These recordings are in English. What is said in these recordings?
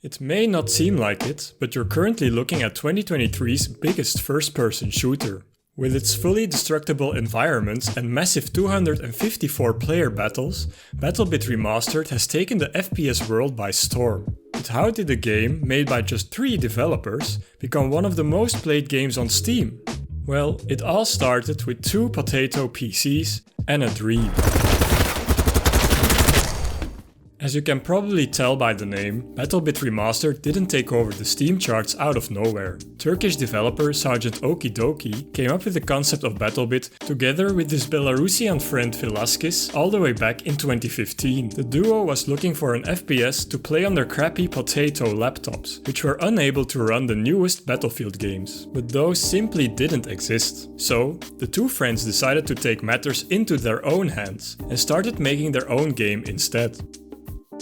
It may not seem like it, but you're currently looking at 2023's biggest first-person shooter. With its fully destructible environments and massive 254 player battles, Battlebit Remastered has taken the FPS world by storm. But how did a game made by just 3 developers become one of the most played games on Steam? Well, it all started with 2 potato PCs and a dream. As you can probably tell by the name, Battlebit Remastered didn't take over the Steam charts out of nowhere. Turkish developer Sergeant Okidoki came up with the concept of Battlebit together with his Belarusian friend Velasquez all the way back in 2015. The duo was looking for an FPS to play on their crappy potato laptops, which were unable to run the newest Battlefield games. But those simply didn't exist. So, the 2 friends decided to take matters into their own hands and started making their own game instead.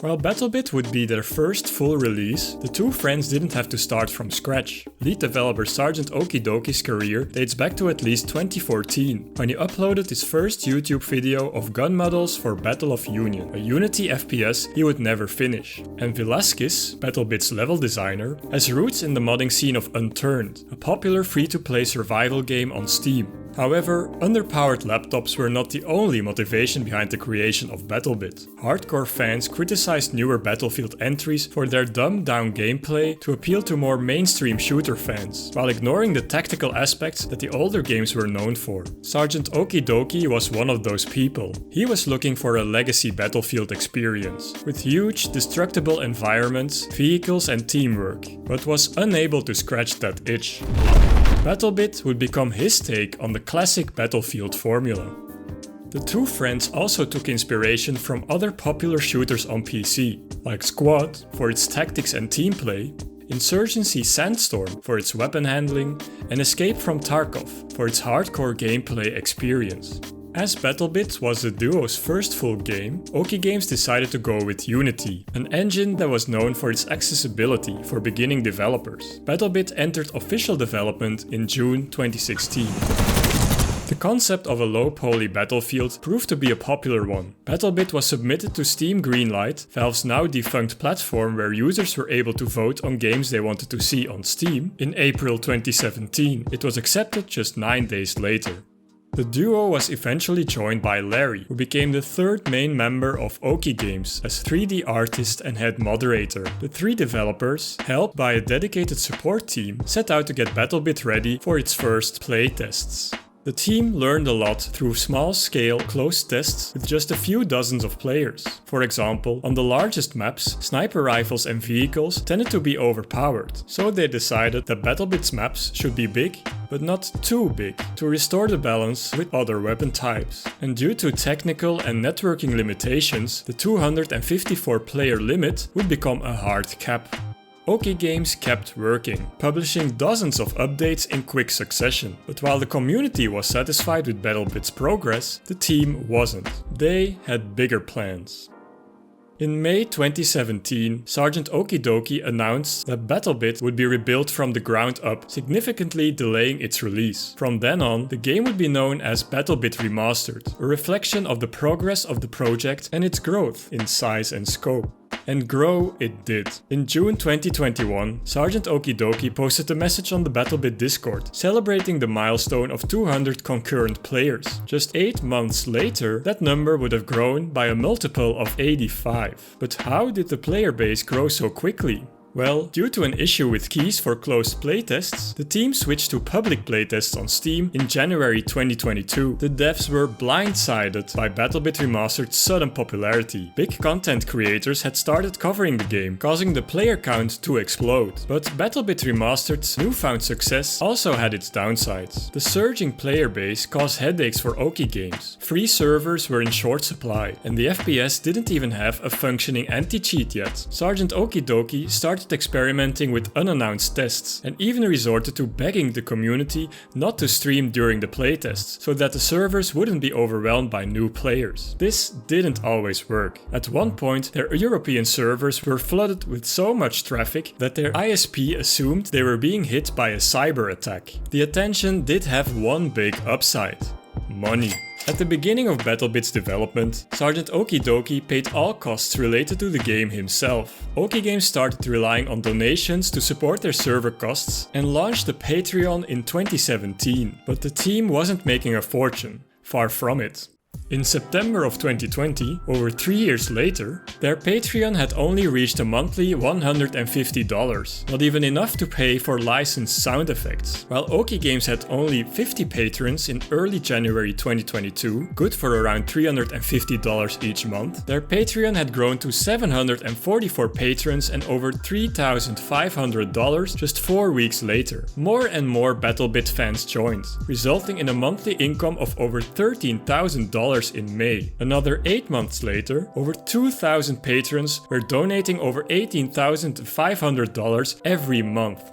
While Battlebit would be their first full release, the 2 friends didn't have to start from scratch. Lead developer Sergeant Okidoki's career dates back to at least 2014, when he uploaded his first YouTube video of gun models for Battle of Union, a Unity FPS he would never finish. And Velasquez, Battlebit's level designer, has roots in the modding scene of Unturned, a popular free-to-play survival game on Steam. However, underpowered laptops were not the only motivation behind the creation of Battlebit. Hardcore fans criticized newer Battlefield entries for their dumbed-down gameplay to appeal to more mainstream shooter fans, while ignoring the tactical aspects that the older games were known for. Sergeant Okidoki was one of those people. He was looking for a legacy Battlefield experience, with huge, destructible environments, vehicles and teamwork, but was unable to scratch that itch. Battlebit would become his take on the classic Battlefield formula. The 2 friends also took inspiration from other popular shooters on PC, like Squad for its tactics and team play, Insurgency Sandstorm for its weapon handling, and Escape from Tarkov for its hardcore gameplay experience. As Battlebit was the duo's first full game, Oki Games decided to go with Unity, an engine that was known for its accessibility for beginning developers. Battlebit entered official development in June 2016. The concept of a low-poly battlefield proved to be a popular one. Battlebit was submitted to Steam Greenlight, Valve's now defunct platform where users were able to vote on games they wanted to see on Steam, in April 2017. It was accepted just 9 days later. The duo was eventually joined by Larry, who became the 3rd main member of Oki Games as 3D artist and head moderator. The 3 developers, helped by a dedicated support team, set out to get Battlebit ready for its first playtests. The team learned a lot through small-scale, closed tests with just a few dozens of players. For example, on the largest maps, sniper rifles and vehicles tended to be overpowered, so they decided that Battlebit's maps should be big, but not too big, to restore the balance with other weapon types. And due to technical and networking limitations, the 254 player limit would become a hard cap. Oki Games kept working, publishing dozens of updates in quick succession. But while the community was satisfied with Battlebit's progress, the team wasn't. They had bigger plans. In May 2017, Sergeant Okidoki announced that Battlebit would be rebuilt from the ground up, significantly delaying its release. From then on, the game would be known as Battlebit Remastered, a reflection of the progress of the project and its growth in size and scope. And grow it did. In June 2021, Sergeant Okidoki posted a message on the Battlebit Discord, celebrating the milestone of 200 concurrent players. Just 8 months later, that number would have grown by a multiple of 85. But how did the player base grow so quickly? Well, due to an issue with keys for closed playtests, the team switched to public playtests on Steam in January 2022. The devs were blindsided by Battlebit Remastered's sudden popularity. Big content creators had started covering the game, causing the player count to explode. But Battlebit Remastered's newfound success also had its downsides. The surging player base caused headaches for Oki Games. Free servers were in short supply, and the FPS didn't even have a functioning anti-cheat yet. Sergeant Okidoki started experimenting with unannounced tests and even resorted to begging the community not to stream during the playtests so that the servers wouldn't be overwhelmed by new players. This didn't always work. At one point, their European servers were flooded with so much traffic that their ISP assumed they were being hit by a cyber attack. The attention did have one big upside: money. At the beginning of Battlebit's development, Sergeant Okidoki paid all costs related to the game himself. Okigames started relying on donations to support their server costs and launched a Patreon in 2017, but the team wasn't making a fortune, far from it. In September of 2020, over 3 years later, their Patreon had only reached a monthly $150, not even enough to pay for licensed sound effects. While Okigames had only 50 patrons in early January 2022, good for around $350 each month, their Patreon had grown to 744 patrons and over $3,500 just 4 weeks later. More and more Battlebit fans joined, resulting in a monthly income of over $13,000 in May. Another 8 months later, over 2,000 patrons were donating over $18,500 every month.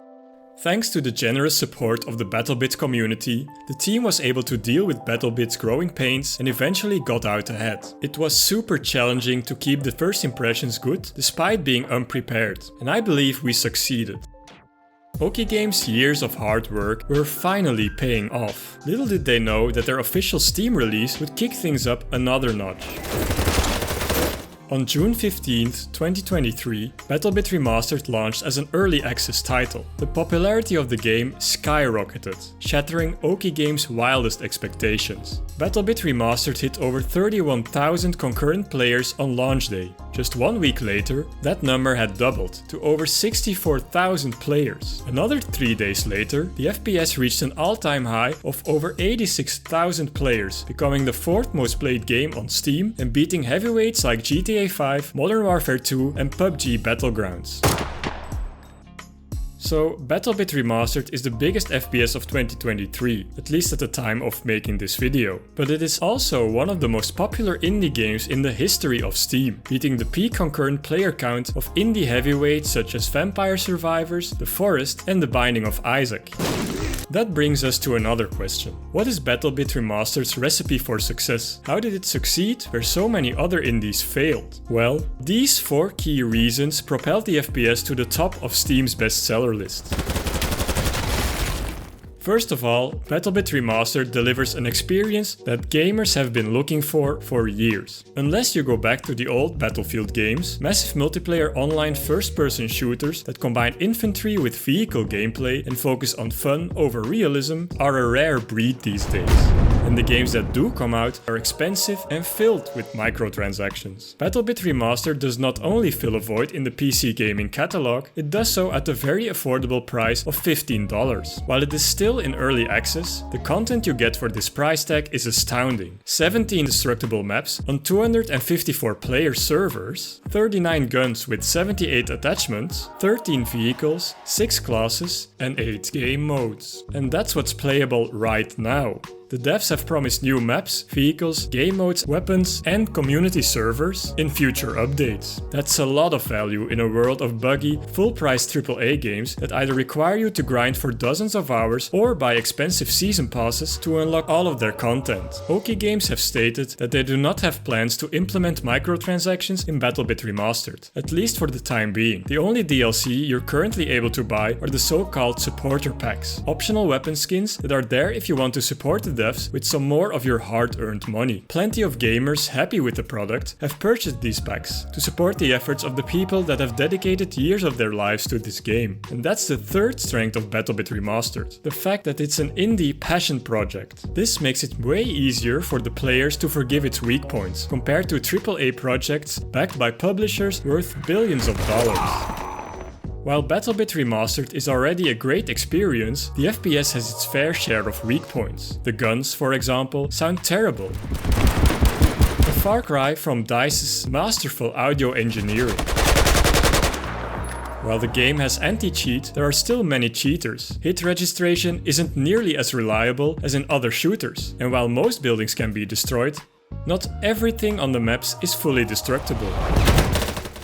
Thanks to the generous support of the Battlebit community, the team was able to deal with Battlebit's growing pains and eventually got out ahead. It was super challenging to keep the first impressions good despite being unprepared, and I believe we succeeded. Okigames' years of hard work were finally paying off. Little did they know that their official Steam release would kick things up another notch. On June 15th, 2023, Battlebit Remastered launched as an early access title. The popularity of the game skyrocketed, shattering Okigames' wildest expectations. Battlebit Remastered hit over 31,000 concurrent players on launch day. Just 1 week later, that number had doubled to over 64,000 players. Another 3 days later, the FPS reached an all-time high of over 86,000 players, becoming the 4th most played game on Steam and beating heavyweights like GTA 5, Modern Warfare 2 and PUBG Battlegrounds. So, Battlebit Remastered is the biggest FPS of 2023, at least at the time of making this video. But it is also one of the most popular indie games in the history of Steam, beating the peak concurrent player count of indie heavyweights such as Vampire Survivors, The Forest and The Binding of Isaac. That brings us to another question. What is Battlebit Remastered's recipe for success? How did it succeed where so many other indies failed? Well, these 4 key reasons propelled the FPS to the top of Steam's bestseller list. First of all, Battlebit Remastered delivers an experience that gamers have been looking for years. Unless you go back to the old Battlefield games, massive multiplayer online first-person shooters that combine infantry with vehicle gameplay and focus on fun over realism are a rare breed these days. And the games that do come out are expensive and filled with microtransactions. Battlebit Remastered does not only fill a void in the PC gaming catalog, it does so at a very affordable price of $15. While it is still in early access, the content you get for this price tag is astounding. 17 destructible maps on 254 player servers, 39 guns with 78 attachments, 13 vehicles, 6 classes and 8 game modes. And that's what's playable right now. The devs have promised new maps, vehicles, game modes, weapons and community servers in future updates. That's a lot of value in a world of buggy, full-price AAA games that either require you to grind for dozens of hours or buy expensive season passes to unlock all of their content. Okigames have stated that they do not have plans to implement microtransactions in Battlebit Remastered, at least for the time being. The only DLC you're currently able to buy are the so-called supporter packs, optional weapon skins that are there if you want to support the devs with some more of your hard-earned money. Plenty of gamers happy with the product have purchased these packs to support the efforts of the people that have dedicated years of their lives to this game. And that's the third strength of Battlebit Remastered, the fact that it's an indie passion project. This makes it way easier for the players to forgive its weak points, compared to AAA projects backed by publishers worth billions of dollars. While Battlebit Remastered is already a great experience, the FPS has its fair share of weak points. The guns, for example, sound terrible. A far cry from DICE's masterful audio engineering. While the game has anti-cheat, there are still many cheaters. Hit registration isn't nearly as reliable as in other shooters, and while most buildings can be destroyed, not everything on the maps is fully destructible.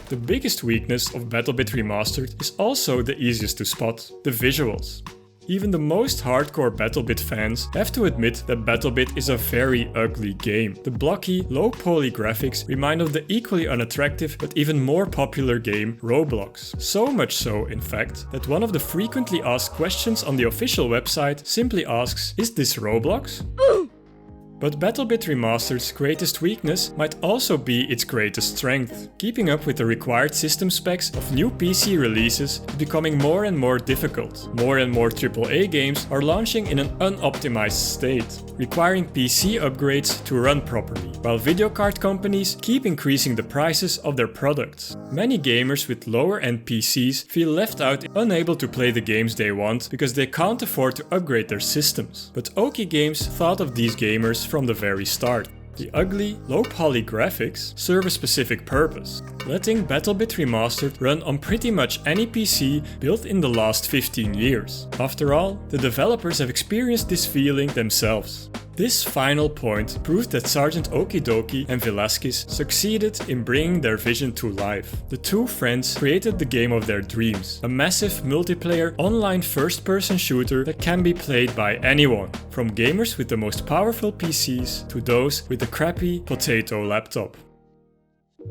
The biggest weakness of Battlebit Remastered is also the easiest to spot, the visuals. Even the most hardcore Battlebit fans have to admit that Battlebit is a very ugly game. The blocky, low-poly graphics remind of the equally unattractive but even more popular game Roblox. So much so, in fact, that one of the frequently asked questions on the official website simply asks, "Is this Roblox?" But Battlebit Remastered's greatest weakness might also be its greatest strength. Keeping up with the required system specs of new PC releases is becoming more and more difficult. More and more AAA games are launching in an unoptimized state, requiring PC upgrades to run properly, while video card companies keep increasing the prices of their products. Many gamers with lower-end PCs feel left out, unable to play the games they want because they can't afford to upgrade their systems. But Oki Games thought of these gamers from the very start. The ugly, low-poly graphics serve a specific purpose, letting Battlebit Remastered run on pretty much any PC built in the last 15 years. After all, the developers have experienced this feeling themselves. This final point proved that Sergeant Okidoki and Velasquez succeeded in bringing their vision to life. The two friends created the game of their dreams, a massive multiplayer online first-person shooter that can be played by anyone, from gamers with the most powerful PCs to those with a crappy potato laptop.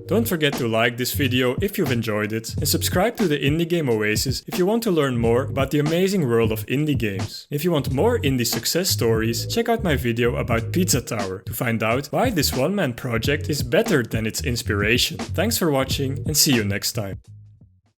Don't forget to like this video if you've enjoyed it, and subscribe to the Indie Game Oasis if you want to learn more about the amazing world of indie games. If you want more indie success stories, check out my video about Pizza Tower to find out why this one-man project is better than its inspiration. Thanks for watching and see you next time.